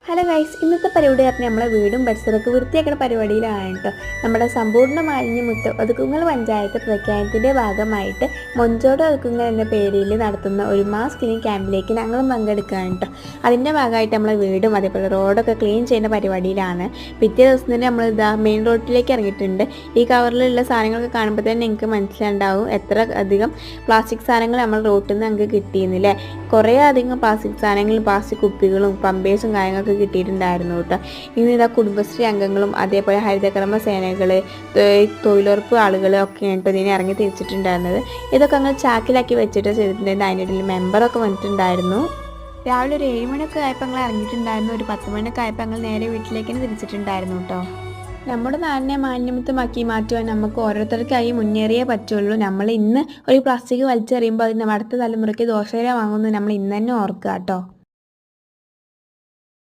Hello guys, ഇന്നത്തെ പരിപാടി പറഞ്ഞാൽ നമ്മളെ വീടും പരിസരമൊക്കെ വൃത്തിയാക്കുന്ന പരിപാടിയിലാണ് കേട്ടോ. നമ്മുടെ സമ്പൂർണ്ണ മാലിന്യമുക്ത ഒതുക്കുങ്ങൽ പഞ്ചായത്ത് പ്രഖ്യാപനത്തിൻ്റെ ഭാഗമായിട്ട് മൊഞ്ചോട് ഒതുക്കുങ്ങൽ എന്ന പേരിൽ നടത്തുന്ന ഒരു മാസ് ക്ലീൻ ക്യാമ്പിലേക്ക് ഞങ്ങളും പങ്കെടുക്കുകയാണ് കേട്ടോ. അതിൻ്റെ ഭാഗമായിട്ട് നമ്മളെ വീടും അതേപോലെ റോഡൊക്കെ ക്ലീൻ ചെയ്യുന്ന പരിപാടിയിലാണ്. പിറ്റേ ദിവസം തന്നെ നമ്മൾ മെയിൻ റോഡിലേക്ക് ഇറങ്ങിയിട്ടുണ്ട്. ഈ കവറിലുള്ള സാധനങ്ങളൊക്കെ കാണുമ്പോൾ തന്നെ നിങ്ങൾക്ക് മനസ്സിലുണ്ടാവും എത്ര അധികം പ്ലാസ്റ്റിക് സാധനങ്ങൾ നമ്മൾ റോട്ടിൽ നിന്ന് ഞങ്ങൾക്ക് കിട്ടിയിരുന്നില്ലേ. കുറേ അധികം പ്ലാസ്റ്റിക് സാധനങ്ങളും പ്ലാസ്റ്റിക് കുപ്പികളും പമ്പേഴ്സും കാര്യങ്ങളൊക്കെ കിട്ടിയിട്ടുണ്ടായിരുന്നു കേട്ടോ. ഇന്ന് ഇതാ കുടുംബശ്രീ അംഗങ്ങളും അതേപോലെ ഹരിതകർമ്മ സേനകൾ, തൊഴിലുറപ്പ് ആളുകൾ ഒക്കെയാണ് കേട്ടോ ഇതിനെ ഇറങ്ങി തിരിച്ചിട്ടുണ്ടായിരുന്നത്. ഇതൊക്കെ അങ്ങ് ചാക്കിലാക്കി വെച്ചിട്ട് ചെയ്തിട്ടുണ്ടായിരുന്നു. അതിൻ്റെ ഇടയിൽ മെമ്പറൊക്കെ വന്നിട്ടുണ്ടായിരുന്നു. രാവിലെ ഒരു 7 മണിയൊക്കെ ആയപ്പോൾ ഞങ്ങൾ ഇറങ്ങിയിട്ടുണ്ടായിരുന്നു. ഒരു 10 മണിയൊക്കെ ആയപ്പോൾ ഞങ്ങൾ നേരെ വീട്ടിലേക്ക് തന്നെ തിരിച്ചിട്ടുണ്ടായിരുന്നു കേട്ടോ. നമ്മുടെ നാടിനെ മാലിന്യമുക്തമാക്കി മാറ്റുവാൻ നമുക്ക് ഓരോരുത്തർക്കായി മുന്നേറിയേ പറ്റുള്ളൂ. നമ്മൾ ഇന്ന് ഒരു പ്ലാസ്റ്റിക് വലിച്ചെറിയുമ്പോൾ അത് അടുത്ത തലമുറയ്ക്ക് ദോഷകരമാകുമെന്ന് നമ്മൾ ഇന്ന് തന്നെ ഓർക്കുക കേട്ടോ.